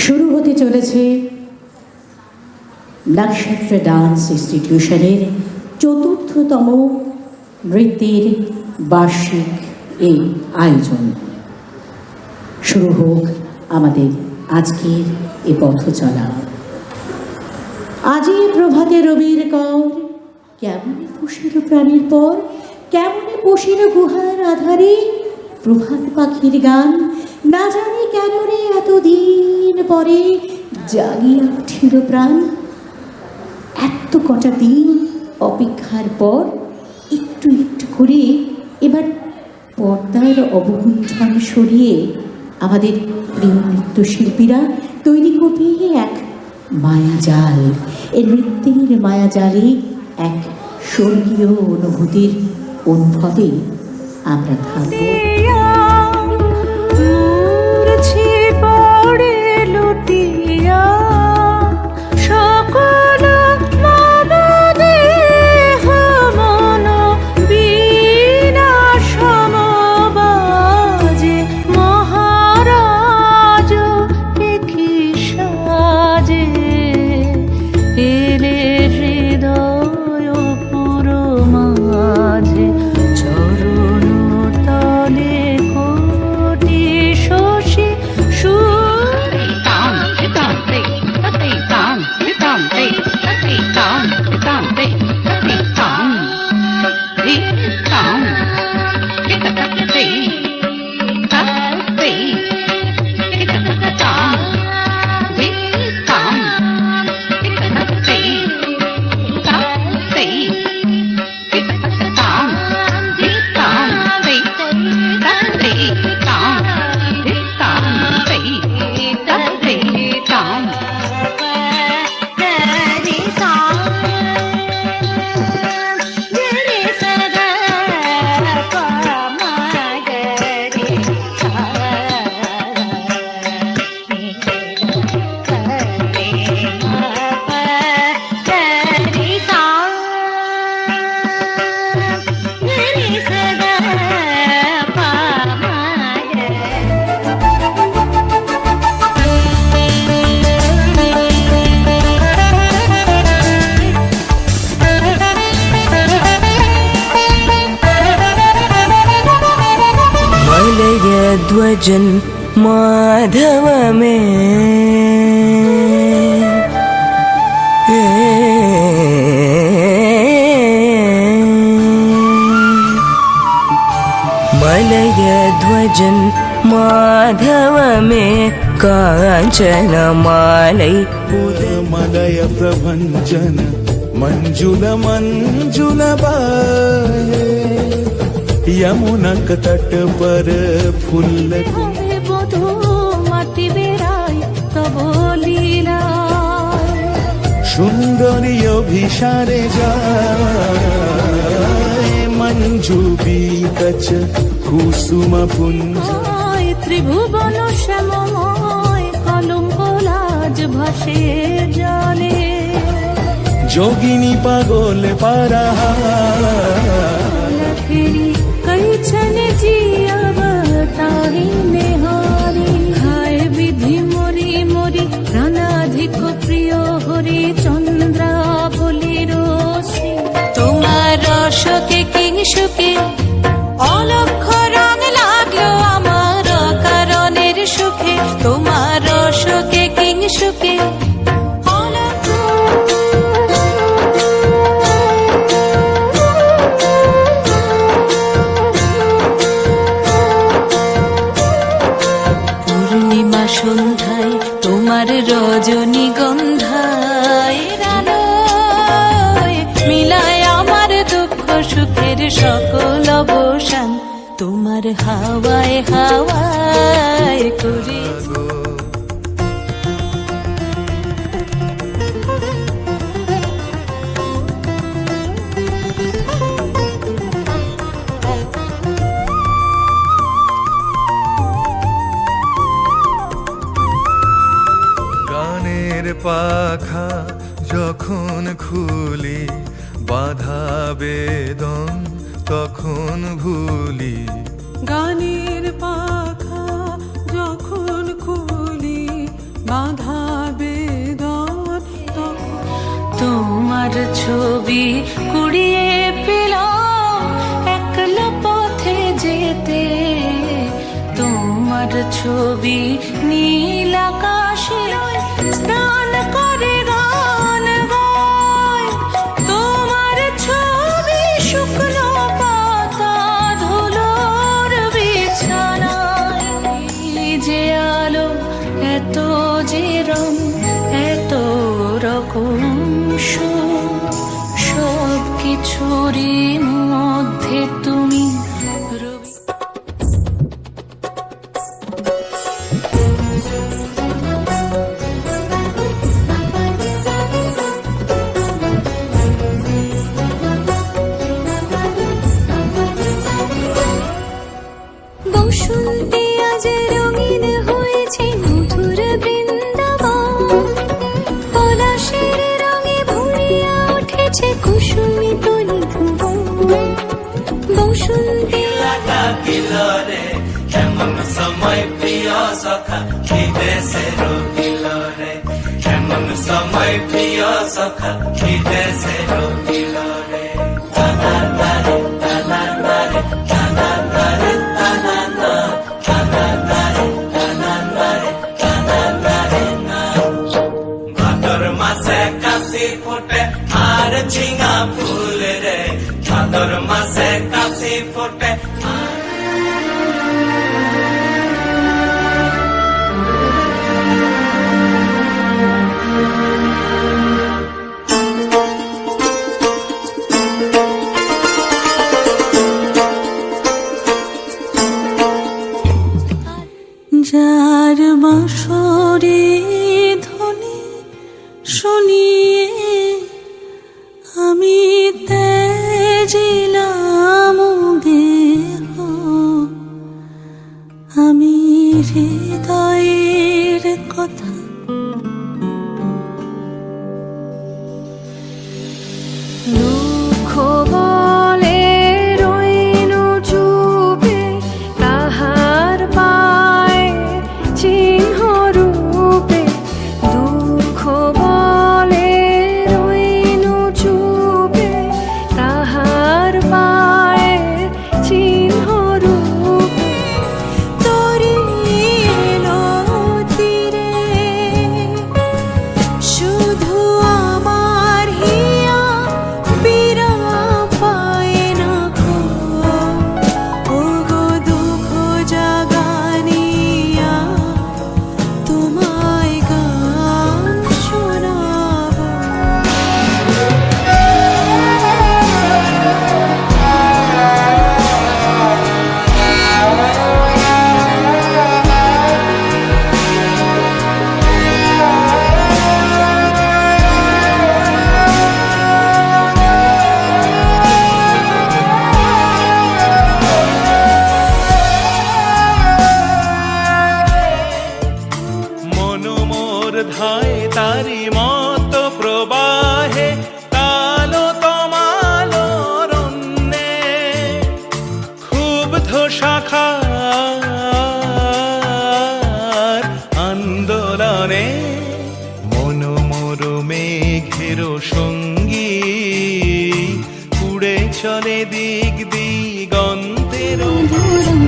শুরু হতে চলেছে নক্ষত্র ডান্স ইনস্টিটিউশনের ৪র্থতম নৃত্যের বার্ষিক এই আয়োজন। শুরু হোক আমাদের আজকের এ পথ চলা। আজি প্রভাতে রবির কর, কেমনে পুষিল প্রাণীর পর, কেমনে পুষিল গুহার আধারে প্রভাত পাখির গান। না জানি কেন রে এতদিন পরে জাগিয়া উঠিল প্রাণ। এত কটা দিন অপেক্ষার পর একটু একটু করে এবার পর্দার অবগুণ্ঠন সরিয়ে আমাদের প্রিয় নৃত্যশিল্পীরা তৈরি করবে এক মায়াজাল। এই নৃত্যের মায়াজালে এক স্বর্গীয় অনুভূতির অনুভবে আমরা থাকব। ध्वजन माधव में मलय ध्वजन माधव में कांचन मालय मलय प्रभंजन मंजुल मंजुल बाहे यमुनक तट पर फूल बधू माती बेराय तब लीला सुंदरी अभिसारे जाए मंजू बीकच कुसुम पुंज त्रिभुवन श्याममय कलंक लाज भाসে জলে जोगिनी पागल पारा कैछन जिया बताही नेहारी हाय विधि मोरी मोरी प्राणाधिक प्रिय हरि चंद्रा बलि रोषी তোমার রসকে কিংসুকে অলক্ষ রং লাগলো আমার কারণের সুখে তোমার রসকে কিংসুকে সন্ধ্যায় তোমার রজনীগন্ধায় মিলায় আমার দুঃখ সুখের সকল অবসান তোমার হাওয়ায় হাওয়ায় করে পাখা যখন খুলি বাধা বেদন তখন ভুলি গানের ছবি কুড়িয়ে পেলাম একলা পথে যেতে, তোমার ছবি নীল আকাশে স্নান করে গান গায়, তোমার ছবি শুকনো পাতা ধুলোর বিছানায়। এই যে আলো, এত যে রং, এত রকম সব কিছুরই মধ্যে তুমি রবি। বসন্তে আজ রঙিন হয়েছে মধুর বৃন্দাবন, পলাশের রঙে ভরিয়া উঠেছে কুসুমিত নিধুবন। বসন্তে কিলরে এমন সময় প্রিয় সখা বিদেশে রহিল রে, এমন সময় প্রিয় সখা বিদেশে রহিল রে। তানা তারে তানা তারে তানা তারে তানা না, তানা তারে তানা তারে তানা তারে না। ভাদর মাসে কাশি ফোটে আর ঝিঙা ফুল রে, ভাদর মাসে কাশি ফোটে। যার বাঁশরি ধ্বনি শুনিয়ে আমি তেজিলাম দেহ, আমি হৃদয়ের কথা দুঃখ বলে রইনু চুপে, তাহার পায়ে চিহ্ন রূপে। দুঃখ বলে রইনু চুপে, তাহার পায়ে চিহ্ন রূপে। তোরি এলো তীরে শুধু আমার হিয়া পীড়া পায় না গো, ওগো দুঃখ জাগানিয়া তোমায় গান শোনাবো। মন মোর ধায় তারি মত প্রবাহে, কালো তমালো রন্যে ক্ষুব্ধ শাখার আন্দোলনে। মন মোর মেঘের সঙ্গী উড়ে চলে দিক দিগন্তের। মধুরম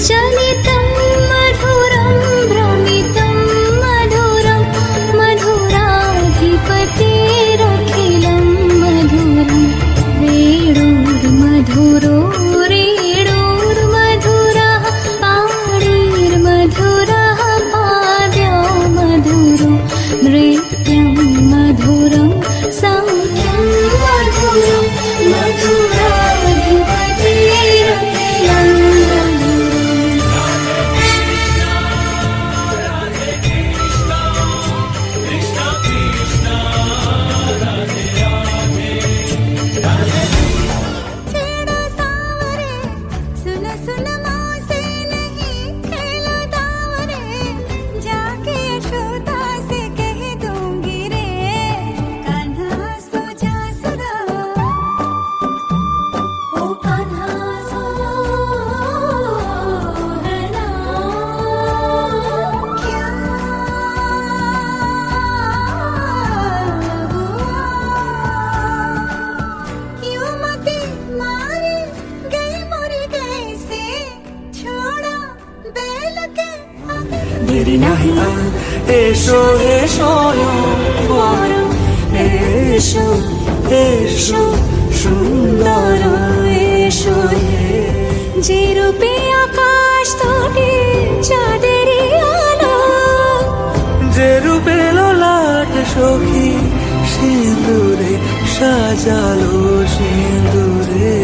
চলিতম মধুরম ভ্রমিতম মধুরম, মধুরাধিপতিরখিলম মধুরম। রেণুর মধুরো রেণুর মধুরः পাণির মধুরः পাদ্যো মধুরো। নৃত্যম মধুরম সৌಖ್ಯಂ মধুরম, মধুরাধিপতিরখিলম মধুরম। छेड़ो सावरे सुन सुन मौसी नहीं खेलो दावरे, जाके यशोदा से कह दूंगी रे, कान्हा सो जा सुरा। ओ कान्हा सो है ना क्या हुआ। দেরি নাহি আর এসো এসো পরম এসো এসো সুন্দর এসো যে রূপে আকাশ তটে চাঁদেরই আলো, যে রূপে লোলাট সখী সিঁদুরে সাজালো সিঁদুরে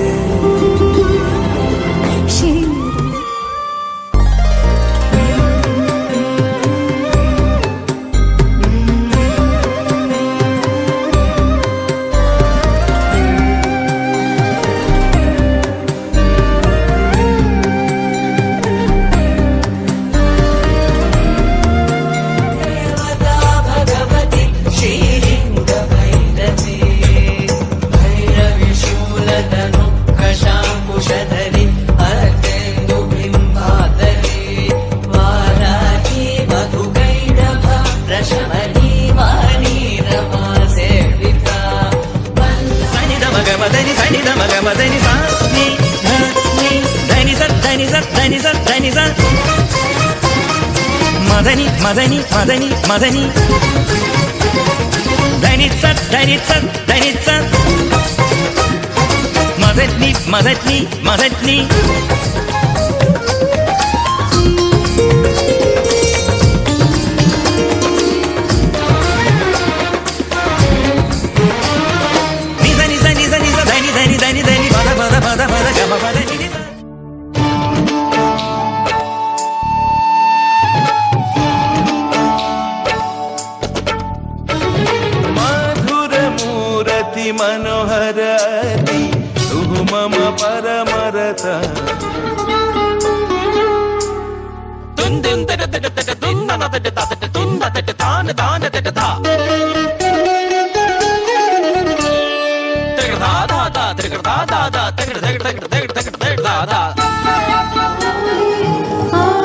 भगवती श्रीलिंग भैरवी भैरवी शूलधनु कशांकुशधरी अर्धेन्दुबिम्बाधरी वाराही मधुकैटभ प्रशमनी वाणी रमा सेविता सनिध मगमदनि सनिध मगमदनि सा नि धनि सा धनि सा धनि सा धनि सा मदनि मदनि मदनि मदनि धनित्स धनित्स धनित्स मदनि मदनि मदनि निज निज निज निज धनि धनि धनि धनि पद पद पद पद गम पद नि नि मनोहरति तु मम परमरत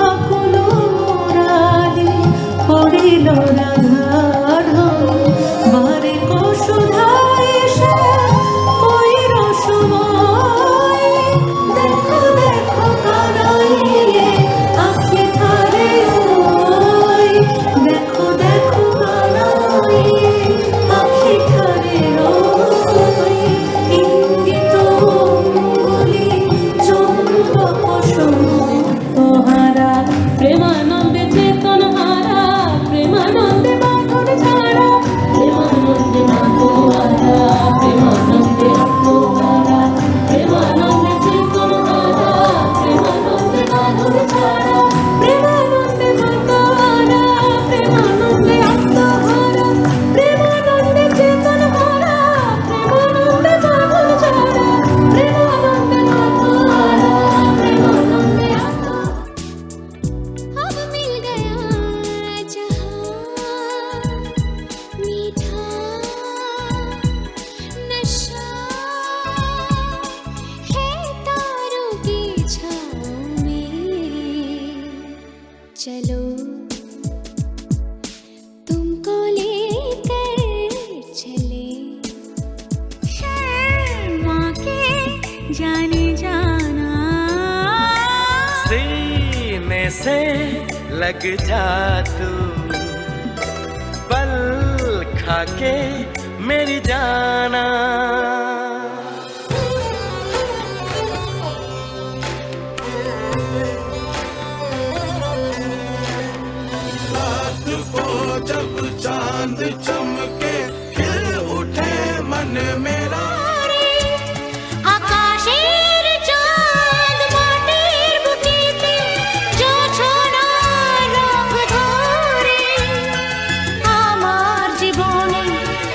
আকুল মুরারি পড়িল রাধার বারে কসুধায় সে ওই রসময় দেখো দেখো কানাইয়ে আখি ধারে ওই দেখো দেখো কানাইয়ে আখি ধারে ওই ইঙ্গিত অঙ্গুলি চম্পক সহারা প্রেমানন্দে চেতন হারা প্রেমানন্দে বাঁধন ছাড়া প্রেমানন্দে মাতোয়ারা প্রেমানন্দে আত্মহারা প্রেমানন্দে চেতন হারা প্রেমানন্দে বাঁধন ছাড়া প্রেমানন্দে মাতোয়ারা প্রেমানন্দে আত্মহারা প্রেমানন্দে চেতন হারা প্রেমানন্দে বাঁধন ছাড়া প্রেমানন্দে মাতোয়ারা প্রেমানন্দে अब मिल गया जहां मीठा नशा है तारों की छाँव में चलो तुमको लेकर चले शर्मा के जाने जाना सीने से लग जा तू पल खा के मेरी जाना जब चांद चमके खिल उठे मन मेरा আকাশের চাঁদ মাটির বুকেতে জোছনার রঙ ধরে আমার জীবনে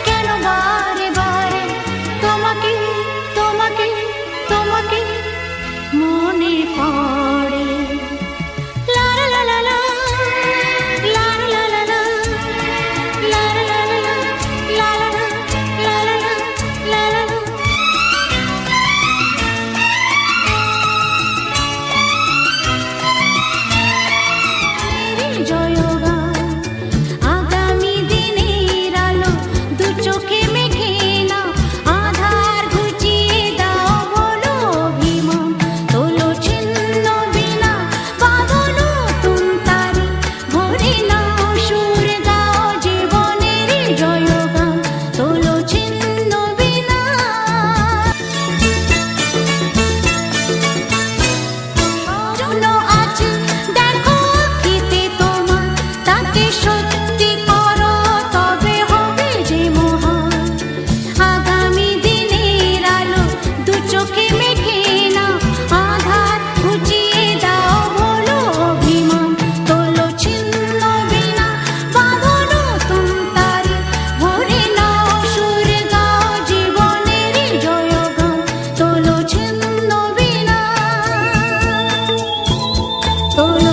কেন বারে বারে তোমাকে তোমাকে তোমাকে মনে পড়ে লা লা লা লা লা লা লা লা লা লা লা লা লা তোলো